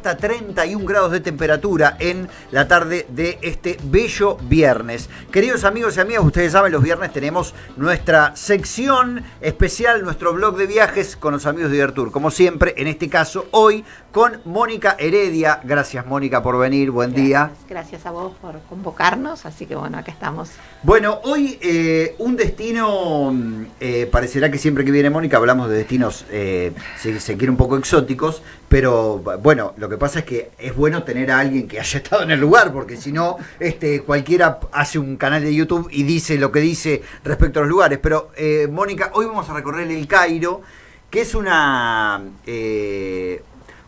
hasta 31 grados de temperatura en la tarde de este bello viernes. Queridos amigos y amigas, ustedes saben, los viernes tenemos nuestra sección especial, nuestro blog de viajes con los amigos de Ibertour. Como siempre, en este caso, hoy con Mónica Heredia. Gracias, Mónica, por venir. Buen día. Gracias a vos por convocarnos. Así que bueno, acá estamos. Bueno, hoy un destino, parecerá que siempre que viene Mónica hablamos de destinos, se quiere un poco exóticos, pero bueno, lo que pasa es que es bueno tener a alguien que haya estado en el lugar, porque si no, cualquiera hace un canal de YouTube y dice lo que dice respecto a los lugares. Pero Mónica, hoy vamos a recorrer el Cairo, que es un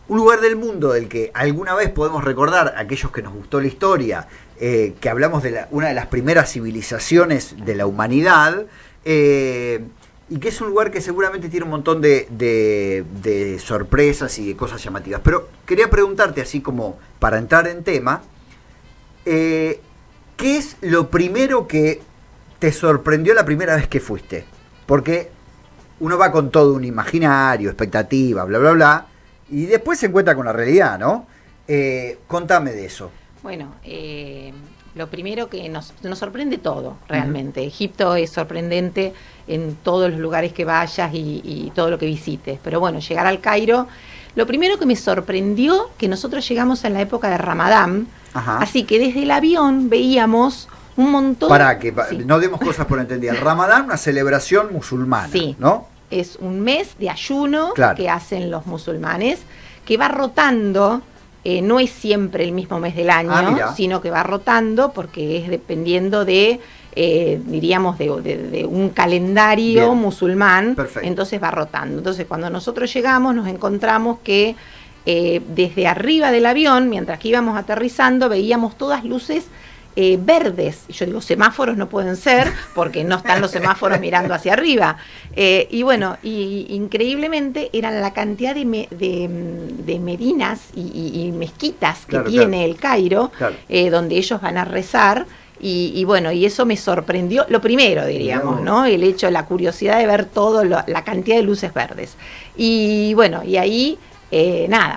lugar del mundo del que alguna vez podemos recordar, aquellos que nos gustó la historia, que hablamos de una de las primeras civilizaciones de la humanidad, y que es un lugar que seguramente tiene un montón de sorpresas y de cosas llamativas. Pero quería preguntarte, así como para entrar en tema, ¿qué es lo primero que te sorprendió la primera vez que fuiste? Porque uno va con todo un imaginario, expectativa, bla, bla, bla, y después se encuentra con la realidad, ¿no? Contame de eso. Bueno, lo primero que nos sorprende todo, realmente. Egipto es sorprendente en todos los lugares que vayas y todo lo que visites. Pero bueno, llegar al Cairo, lo primero que me sorprendió, que nosotros llegamos en la época de Ramadán, así que desde el avión veíamos un montón... no demos cosas por entendidas. El Ramadán, una celebración musulmana, ¿no? Es un mes de ayuno que hacen los musulmanes, que va rotando, no es siempre el mismo mes del año, sino que va rotando porque es dependiendo de, diríamos, de un calendario musulmán. Perfecto. Entonces va rotando. Entonces cuando nosotros llegamos nos encontramos que desde arriba del avión, mientras que íbamos aterrizando, veíamos todas luces verdes. Yo digo, semáforos no pueden ser porque no están los semáforos mirando hacia arriba. Y bueno, increíblemente eran la cantidad de medinas y mezquitas que tiene el Cairo, donde ellos van a rezar. Y bueno, y eso me sorprendió, lo primero diríamos, ¿no? El hecho, la curiosidad de ver todo, la cantidad de luces verdes. Y bueno, y ahí...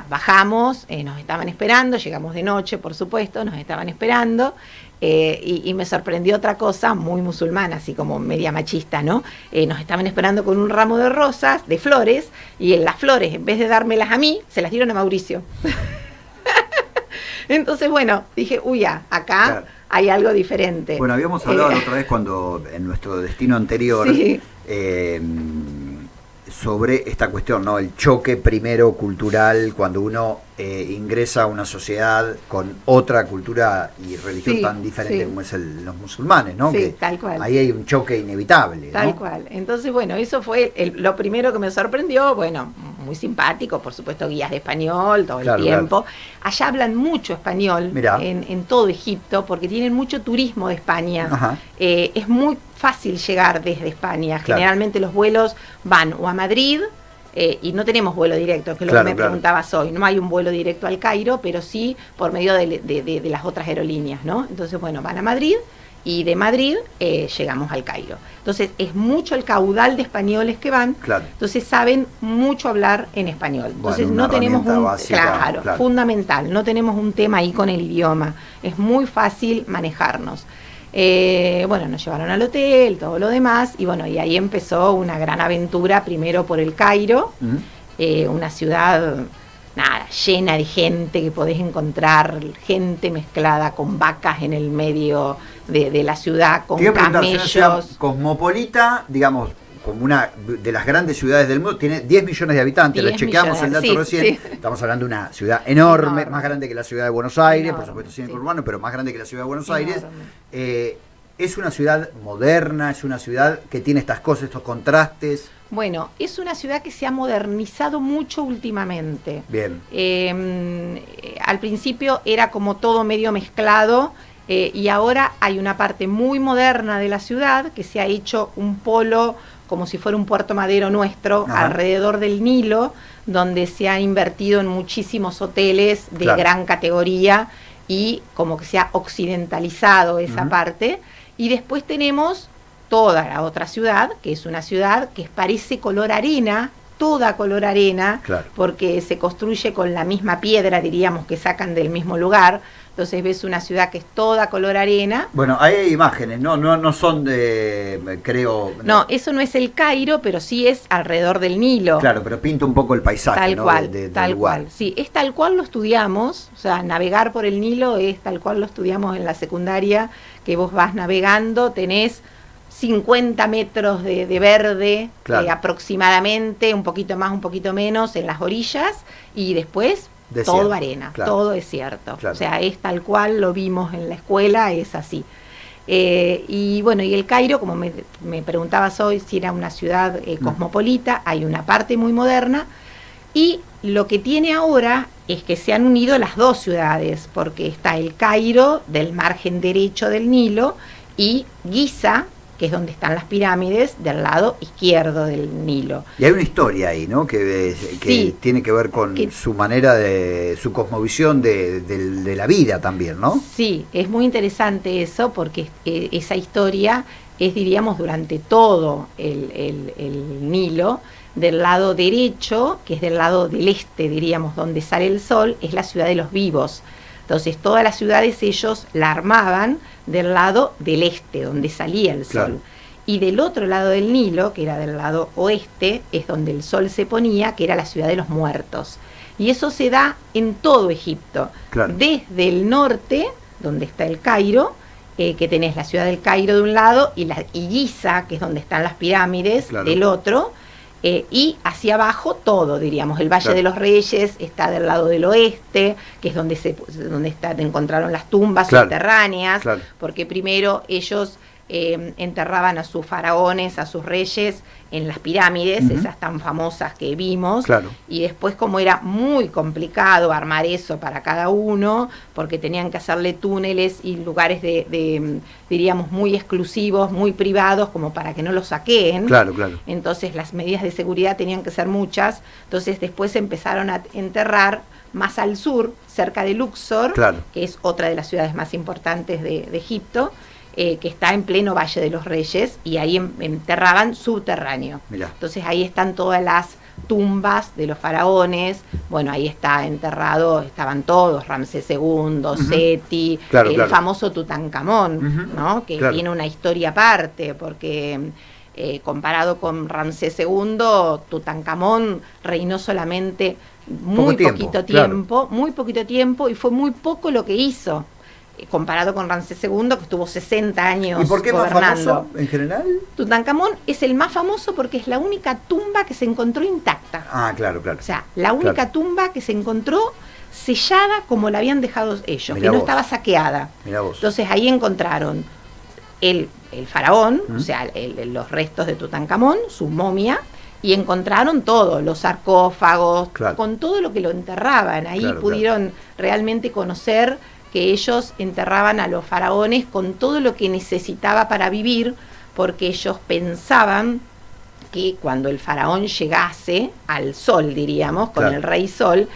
bajamos, nos estaban esperando, llegamos de noche, por supuesto, nos estaban esperando, y me sorprendió otra cosa muy musulmana, así como media machista, ¿no? Nos estaban esperando con un ramo de rosas, de flores, y en las flores, en vez de dármelas a mí, se las dieron a Mauricio. Entonces, bueno, dije, acá hay algo diferente. Bueno, habíamos hablado la otra vez cuando, en nuestro destino anterior, sobre esta cuestión, ¿no? El choque primero cultural cuando uno ingresa a una sociedad con otra cultura y religión tan diferente como es los musulmanes, ¿no? Que tal cual. Ahí hay un choque inevitable, ¿no? Tal cual. Entonces, bueno, eso fue lo primero que me sorprendió. Bueno, muy simpático, por supuesto, guías de español todo el tiempo. Allá hablan mucho español en todo Egipto porque tienen mucho turismo de España. Es muy fácil llegar desde España. Generalmente los vuelos van o a Madrid, y no tenemos vuelo directo, que es lo que me preguntabas hoy. No hay un vuelo directo al Cairo, pero sí por medio de las otras aerolíneas, ¿no? Entonces, bueno, van a Madrid y de Madrid llegamos al Cairo. Entonces, es mucho el caudal de españoles que van, entonces saben mucho hablar en español. Entonces, no tenemos fundamental, no tenemos un tema ahí con el idioma. Es muy fácil manejarnos. Bueno, nos llevaron al hotel, todo lo demás, y bueno, y ahí empezó una gran aventura, primero por el Cairo, una ciudad llena de gente, que podés encontrar gente mezclada con vacas en el medio de la ciudad, con camellos. Ciudad cosmopolita, digamos, como una de las grandes ciudades del mundo, tiene 10 millones de habitantes, la chequeamos el dato recién, estamos hablando de una ciudad enorme, más grande que la ciudad de Buenos Aires, por supuesto sin el urbano, pero más grande que la ciudad de Buenos Aires. Es una ciudad moderna, es una ciudad que tiene estas cosas, estos contrastes. Bueno, es una ciudad que se ha modernizado mucho últimamente. Bien. Al principio era como todo medio mezclado, y ahora hay una parte muy moderna de la ciudad que se ha hecho un polo como si fuera un Puerto Madero nuestro, alrededor del Nilo, donde se ha invertido en muchísimos hoteles de gran categoría y como que se ha occidentalizado esa parte. Y después tenemos toda la otra ciudad, que es una ciudad que parece color arena, toda color arena, claro, porque se construye con la misma piedra, diríamos, que sacan del mismo lugar. Entonces ves una ciudad que es toda color arena. Bueno, hay imágenes, no son de, creo... No, eso no es el Cairo, pero sí es alrededor del Nilo. Claro, pero pinta un poco el paisaje, tal ¿no? Cual, tal cual. Sí, es tal cual lo estudiamos, o sea, navegar por el Nilo es tal cual lo estudiamos en la secundaria, que vos vas navegando, tenés 50 metros de verde, claro, aproximadamente, un poquito más, un poquito menos en las orillas, y después... desierto, todo arena, claro, todo desierto. Claro. O sea, es tal cual, lo vimos en la escuela, es así. Y bueno, y el Cairo, como me preguntabas hoy, si era una ciudad cosmopolita, hay una parte muy moderna, y lo que tiene ahora es que se han unido las dos ciudades, porque está el Cairo del margen derecho del Nilo y Giza, que es donde están las pirámides, del lado izquierdo del Nilo. Y hay una historia ahí, ¿no? Que sí, tiene que ver con su manera su cosmovisión de la vida también, ¿no? Sí, es muy interesante eso, porque esa historia es, diríamos, durante todo el Nilo. Del lado derecho, que es del lado del este, diríamos, donde sale el sol, es la ciudad de los vivos. Entonces, todas las ciudades ellos la armaban del lado del este, donde salía el sol. Claro. Y del otro lado del Nilo, que era del lado oeste, es donde el sol se ponía, que era la ciudad de los muertos. Y eso se da en todo Egipto. Claro. Desde el norte, donde está el Cairo, que tenés la ciudad del Cairo de un lado, y Giza, que es donde están las pirámides, claro, del otro. Y hacia abajo todo, diríamos, el Valle, claro, de los Reyes está del lado del oeste, que es donde encontraron las tumbas, claro, subterráneas, claro, porque primero ellos enterraban a sus faraones, a sus reyes en las pirámides, esas tan famosas que vimos, claro, y después, como era muy complicado armar eso para cada uno, porque tenían que hacerle túneles y lugares diríamos, muy exclusivos, muy privados, como para que no los saqueen. Claro, claro. Entonces las medidas de seguridad tenían que ser muchas, entonces después empezaron a enterrar más al sur, cerca de Luxor, claro, que es otra de las ciudades más importantes de Egipto, que está en pleno Valle de los Reyes, y ahí enterraban subterráneo. Mirá. Entonces ahí están todas las tumbas de los faraones. Bueno, ahí está enterrado, estaban todos, Ramsés II, Seti, claro, el claro, famoso Tutankamón, ¿no? Que claro, tiene una historia aparte, porque comparado con Ramsés II, Tutankamón reinó solamente muy poquito tiempo, muy poquito tiempo, y fue muy poco lo que hizo. Comparado con Ramsés II, que estuvo 60 años gobernando. ¿Y por qué más famoso en general? Tutankamón es el más famoso porque es la única tumba que se encontró intacta. Ah, claro, claro. O sea, la única tumba que se encontró sellada como la habían dejado ellos, Mirá que no vos. estaba saqueada. Mirá vos. Entonces ahí encontraron el faraón, o sea, los restos de Tutankamón, su momia, y encontraron todo, los sarcófagos, claro, con todo lo que lo enterraban. Ahí claro, pudieron realmente conocer que ellos enterraban a los faraones con todo lo que necesitaba para vivir, porque ellos pensaban que cuando el faraón llegase al sol, diríamos, con claro, el rey sol,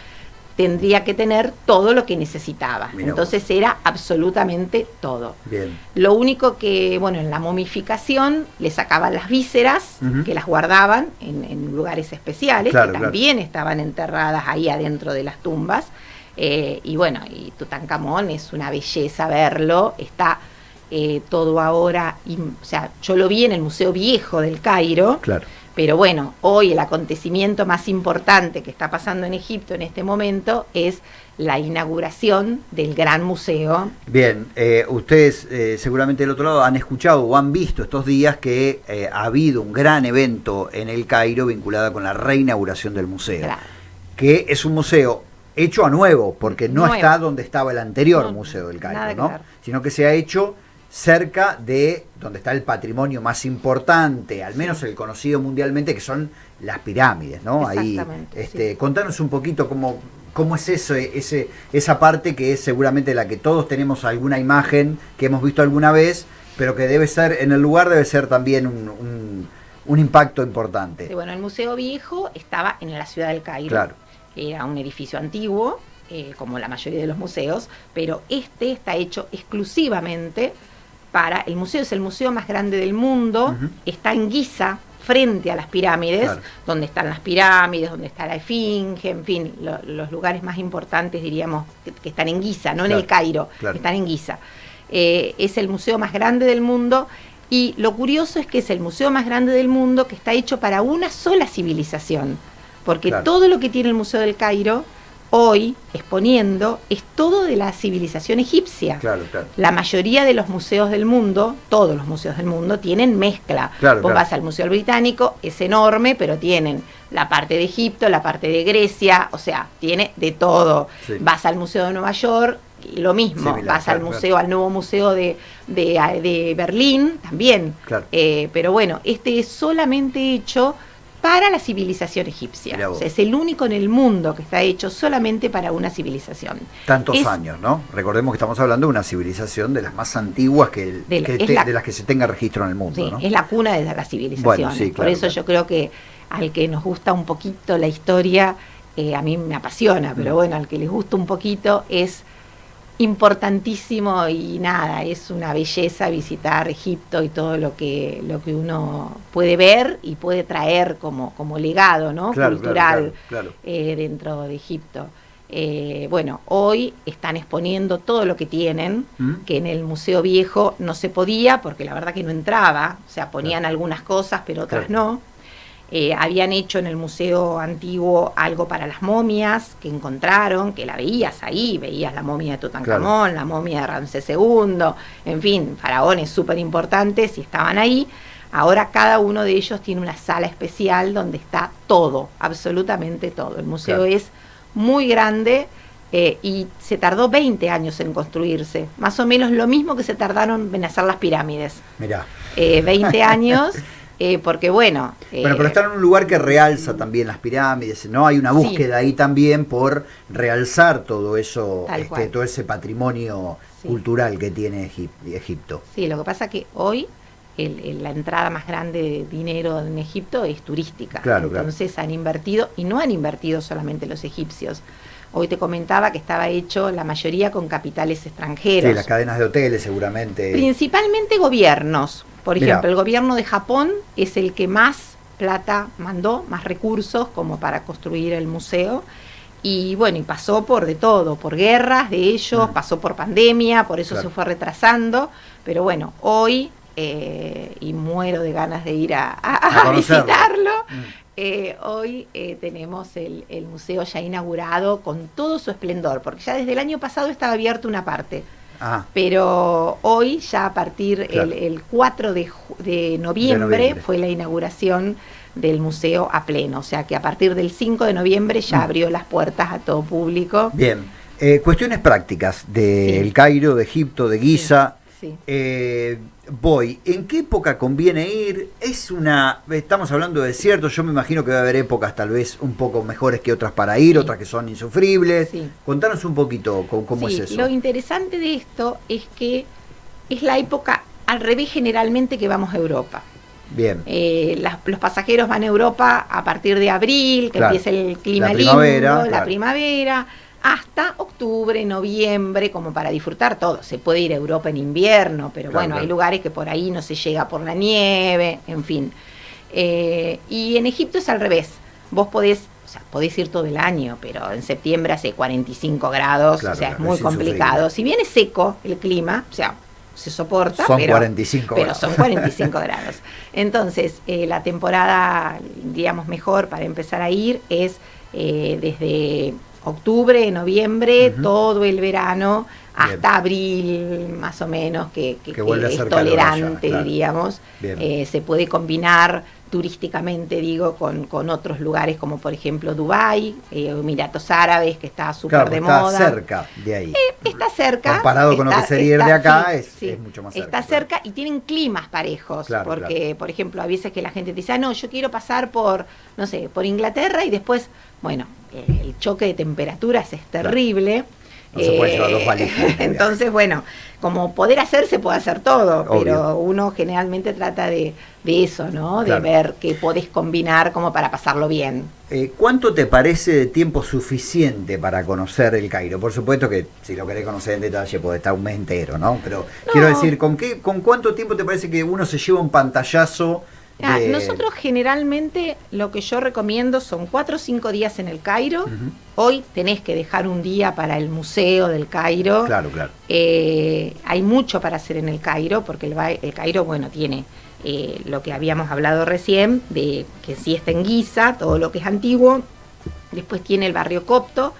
tendría que tener todo lo que necesitaba. Mirá Entonces vos. era absolutamente todo. Bien. Lo único que, bueno, en la momificación le sacaban las vísceras, que las guardaban en lugares especiales, claro, que también estaban enterradas ahí adentro de las tumbas. Y bueno, y Tutankamón es una belleza verlo, está todo ahora, o sea, yo lo vi en el Museo Viejo del Cairo, claro, pero bueno, hoy el acontecimiento más importante que está pasando en Egipto en este momento es la inauguración del Gran Museo. Bien, ustedes seguramente del otro lado han escuchado o han visto estos días que ha habido un gran evento en el Cairo vinculado con la reinauguración del museo, Claro. que es un museo hecho a nuevo, porque no está donde estaba el anterior Museo del Cairo, ¿no? Sino que se ha hecho cerca de donde está el patrimonio más importante, al menos el conocido mundialmente, que son las pirámides, ¿no? Ahí, sí. Contanos un poquito cómo es eso, esa parte que es seguramente la que todos tenemos alguna imagen que hemos visto alguna vez, pero que debe ser, en el lugar debe ser también un impacto importante. Sí, bueno, el Museo Viejo estaba en la ciudad del Cairo. Claro. Era un edificio antiguo, como la mayoría de los museos, pero este está hecho exclusivamente para... El museo es el museo más grande del mundo, está en Giza, frente a las pirámides, donde están las pirámides, donde está la Esfinge, en fin, los lugares más importantes, diríamos, que están en Giza, no en el Cairo, que están en Giza. Es el museo más grande del mundo, y lo curioso es que es el museo más grande del mundo que está hecho para una sola civilización, porque todo lo que tiene el Museo del Cairo hoy exponiendo es todo de la civilización egipcia. La mayoría de los museos del mundo, todos los museos del mundo, tienen mezcla. Vos vas al Museo Británico, es enorme, pero tienen la parte de Egipto, la parte de Grecia, o sea, tiene de todo. Vas al Museo de Nueva York, lo mismo. Vas al museo, al nuevo museo de Berlín, también. Pero bueno, este es solamente hecho para la civilización egipcia. O sea, es el único en el mundo que está hecho solamente para una civilización. Tantos años, ¿no? Recordemos que estamos hablando de una civilización de las más antiguas de las que se tenga registro en el mundo, ¿no? Es la cuna de la civilización. Por eso yo creo que al que nos gusta un poquito la historia, a mí me apasiona, pero bueno, al que les gusta un poquito es importantísimo, y nada, es una belleza visitar Egipto y todo lo que uno puede ver y puede traer como legado, ¿no? Cultural dentro de Egipto. Bueno, hoy están exponiendo todo lo que tienen, que en el Museo Viejo no se podía, porque la verdad que no entraba, o sea, ponían algunas cosas, pero otras no. Habían hecho en el Museo Antiguo algo para las momias que encontraron, que la veías ahí, veías la momia de Tutankamón, la momia de Ramsés II, en fin, faraones súper importantes y estaban ahí. Ahora cada uno de ellos tiene una sala especial donde está todo, absolutamente todo. El museo es muy grande y se tardó 20 años en construirse, más o menos lo mismo que se tardaron en hacer las pirámides. Mirá. 20 años. Porque bueno... pero está en un lugar que realza también las pirámides, ¿no? Hay una búsqueda ahí también por realzar todo eso, todo ese patrimonio cultural que tiene Egipto. Sí, lo que pasa que hoy la entrada más grande de dinero en Egipto es turística. Entonces han invertido, y no han invertido solamente los egipcios. Hoy te comentaba que estaba hecho la mayoría con capitales extranjeros. Sí, las cadenas de hoteles seguramente. Principalmente gobiernos. Por ejemplo, el gobierno de Japón es el que más plata mandó, más recursos como para construir el museo. Y bueno, y pasó por de todo, por guerras de ellos, pasó por pandemia, por eso se fue retrasando. Pero bueno, hoy, y muero de ganas de ir a visitarlo, hoy tenemos el museo ya inaugurado con todo su esplendor, porque ya desde el año pasado estaba abierto una parte. Pero hoy, ya a partir el 4 de noviembre fue la inauguración del museo a pleno, o sea que a partir del 5 de noviembre ya abrió las puertas a todo público. Bien, cuestiones prácticas del Cairo, de Egipto, de Giza. ¿En qué época conviene ir? Estamos hablando de desierto, yo me imagino que va a haber épocas tal vez un poco mejores que otras para ir, otras que son insufribles. Contanos un poquito cómo es eso. Lo interesante de esto es que es la época al revés generalmente que vamos a Europa. Bien. Los pasajeros van a Europa a partir de abril, que empieza el clima lindo, la primavera, hasta octubre, noviembre, como para disfrutar todo. Se puede ir a Europa en invierno, pero hay lugares que por ahí no se llega por la nieve, en fin. Y en Egipto es al revés. Vos podés ir todo el año, pero en septiembre hace 45 grados, o sea, es muy complicado. Si bien es seco el clima, o sea, se soporta, pero 45 grados. Son 45 grados. Entonces, la temporada, digamos, mejor para empezar a ir es desde octubre, noviembre, todo el verano, hasta abril, más o menos, que es tolerante, diríamos. Se puede combinar turísticamente, digo, con otros lugares, como por ejemplo Dubái, Emiratos Árabes, que está súper de moda. Está cerca de ahí. Está cerca. Comparado con lo que sería ir de acá, es mucho más cerca. Está cerca y tienen climas parejos, porque, por ejemplo, a veces que la gente te dice, no, yo quiero pasar por Inglaterra, y después, bueno, el choque de temperaturas es terrible. No se puede llevar 2 valijas. Entonces, bueno, como poder hacer, se puede hacer todo, pero uno generalmente trata de eso, ¿no? De ver qué podés combinar como para pasarlo bien. ¿Cuánto te parece de tiempo suficiente para conocer el Cairo? Por supuesto que si lo querés conocer en detalle puede estar un mes entero, ¿no? Pero quiero decir, ¿con cuánto tiempo te parece que uno se lleva un pantallazo Nosotros generalmente lo que yo recomiendo son 4 o 5 días en el Cairo. Hoy tenés que dejar un día para el Museo del Cairo. Claro. Hay mucho para hacer en el Cairo, porque el Cairo, bueno, tiene lo que habíamos hablado recién, de que sí está en Giza, todo lo que es antiguo. Después tiene el barrio copto.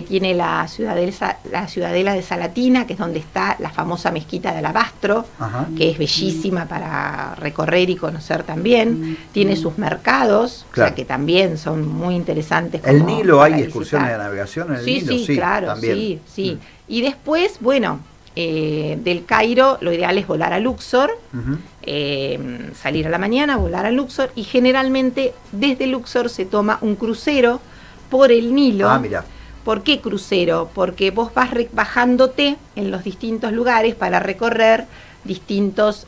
Tiene la ciudadela de Salatina, que es donde está la famosa mezquita de alabastro, que es bellísima para recorrer y conocer también. Tiene sus mercados, o sea, que también son muy interesantes. ¿El Nilo hay excursiones de navegación en el Nilo? Sí, claro, también. Sí. Y después, bueno, del Cairo lo ideal es volar a Luxor, salir a la mañana, volar a Luxor, y generalmente desde Luxor se toma un crucero por el Nilo. Mira. ¿Por qué crucero? Porque vos vas bajándote en los distintos lugares para recorrer distintos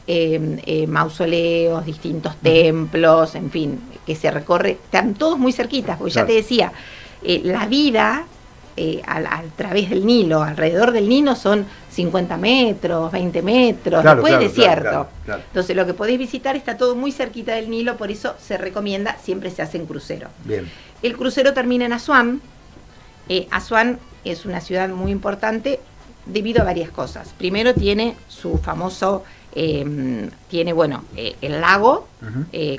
mausoleos, distintos templos, en fin, que se recorre, están todos muy cerquitas, porque ya te decía, la vida a través del Nilo, alrededor del Nilo son 50 metros, 20 metros, después desierto. Claro. Entonces lo que podés visitar está todo muy cerquita del Nilo, por eso se recomienda, siempre se hace en crucero. Bien. El crucero termina en Asuán. Asuán es una ciudad muy importante debido a varias cosas. Primero tiene su famoso, el lago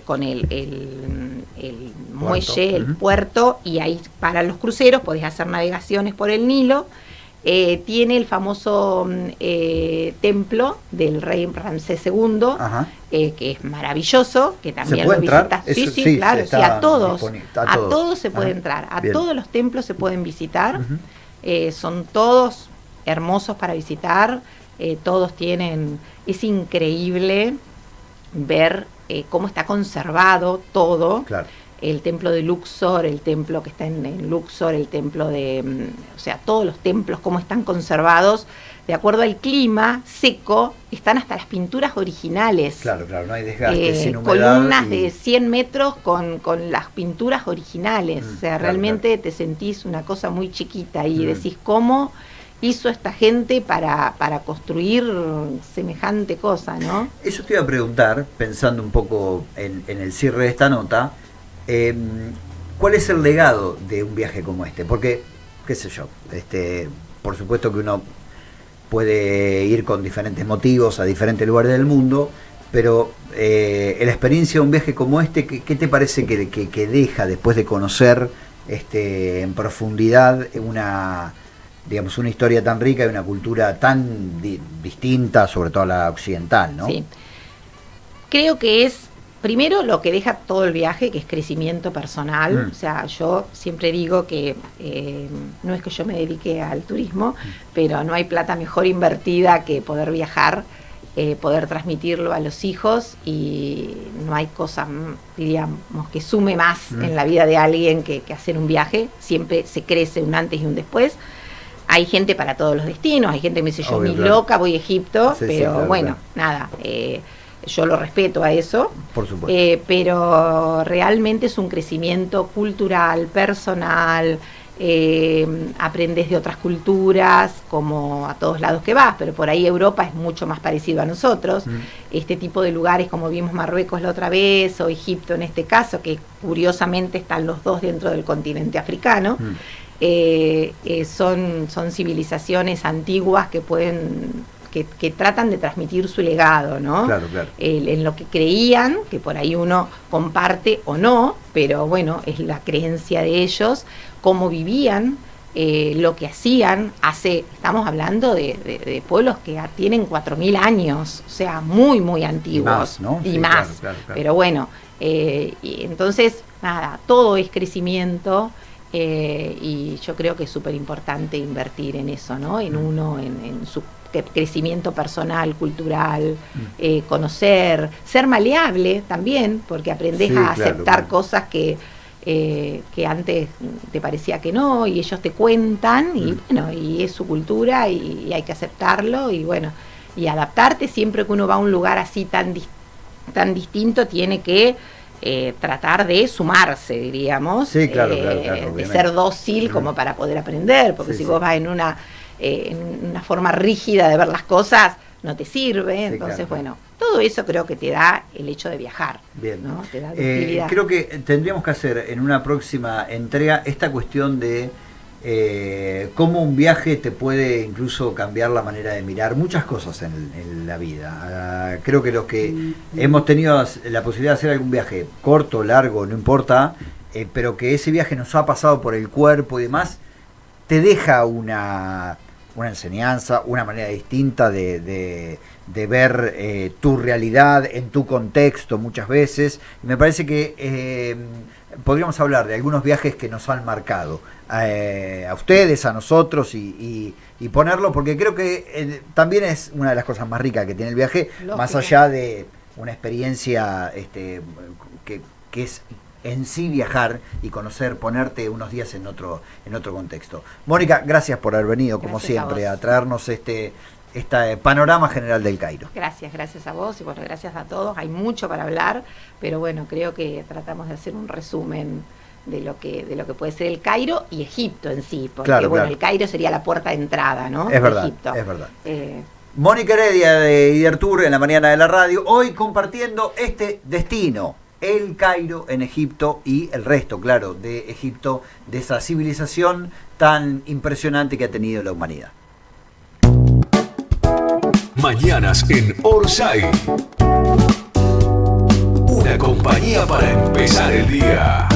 con el muelle, el puerto, y ahí para los cruceros podés hacer navegaciones por el Nilo. Tiene el famoso templo del rey Ramsés II, que es maravilloso, que también lo visitas. Sí, claro, a todos se puede entrar, a todos los templos se pueden visitar, son todos hermosos para visitar, todos tienen, es increíble ver cómo está conservado todo. Claro. El templo de Luxor, el templo que está en Luxor, el templo todos los templos, cómo están conservados, de acuerdo al clima seco, están hasta las pinturas originales. Claro, no hay desgaste, sin humedad. Columnas de 100 metros con las pinturas originales, realmente te sentís una cosa muy chiquita y decís, ¿cómo hizo esta gente para construir semejante cosa, no? Eso te iba a preguntar, pensando un poco en el cierre de esta nota, ¿cuál es el legado de un viaje como este? Porque, qué sé yo, por supuesto que uno puede ir con diferentes motivos a diferentes lugares del mundo, pero la experiencia de un viaje como este, ¿qué te parece que deja después de conocer en profundidad una historia tan rica y una cultura tan distinta, sobre todo a la occidental, ¿no? Sí. Creo que es primero lo que deja todo el viaje, que es crecimiento personal. O sea, yo siempre digo que no es que yo me dedique al turismo, pero no hay plata mejor invertida que poder viajar, poder transmitirlo a los hijos, y no hay cosa, diríamos, que sume más en la vida de alguien que hacer un viaje. Siempre se crece un antes y un después. Hay gente para todos los destinos, hay gente que me dice, yo ni loca voy a Egipto, pero nada, yo lo respeto a eso. Por supuesto. Pero realmente es un crecimiento cultural, personal, aprendes de otras culturas, como a todos lados que vas, pero por ahí Europa es mucho más parecido a nosotros. Este tipo de lugares, como vimos Marruecos la otra vez, o Egipto en este caso, que curiosamente están los dos dentro del continente africano, son civilizaciones antiguas que pueden... Que tratan de transmitir su legado, ¿no? Claro. En lo que creían, que por ahí uno comparte o no, pero bueno, es la creencia de ellos, cómo vivían, lo que hacían. Estamos hablando de pueblos que tienen 4.000 años, o sea, muy, muy antiguos. Y más, ¿no? Y más. Claro. Pero bueno, y entonces, nada, todo es crecimiento. Y yo creo que es súper importante invertir en eso, ¿no? En uno, en su crecimiento personal, cultural, conocer, ser maleable también, porque aprendés a aceptar cosas que antes te parecía que no, y ellos te cuentan, y bueno, y es su cultura, y hay que aceptarlo, y bueno, y adaptarte. Siempre que uno va a un lugar así tan distinto, tiene que tratar de sumarse, diríamos, claro, de ser dócil como para poder aprender, porque si vos vas en una forma rígida de ver las cosas, no te sirve. Entonces, bueno, todo eso creo que te da el hecho de viajar. Bien. ¿no? Te da utilidad. Creo que tendríamos que hacer en una próxima entrega esta cuestión de cómo un viaje te puede incluso cambiar la manera de mirar muchas cosas en la vida. Creo que los que hemos tenido la posibilidad de hacer algún viaje corto, largo, no importa, pero que ese viaje nos ha pasado por el cuerpo y demás, te deja una enseñanza, una manera distinta de ver tu realidad en tu contexto muchas veces. Y me parece que podríamos hablar de algunos viajes que nos han marcado a ustedes, a nosotros y ponerlo, porque creo que también es una de las cosas más ricas que tiene el viaje. Lógico. Más allá de una experiencia que es en sí viajar y conocer, ponerte unos días en otro contexto. Mónica, gracias por haber venido, como siempre, a traernos este panorama general del Cairo. Gracias a vos y bueno, gracias a todos. Hay mucho para hablar, pero bueno, creo que tratamos de hacer un resumen de lo que puede ser el Cairo y Egipto en sí, porque claro. El Cairo sería la puerta de entrada, ¿no? Es verdad, Egipto. Es verdad. Mónica Heredia de IDERTUR en la mañana de la radio, hoy compartiendo este destino, el Cairo en Egipto y el resto, claro, de Egipto, de esa civilización tan impresionante que ha tenido la humanidad. Mañanas en Orsay. Una compañía para empezar el día.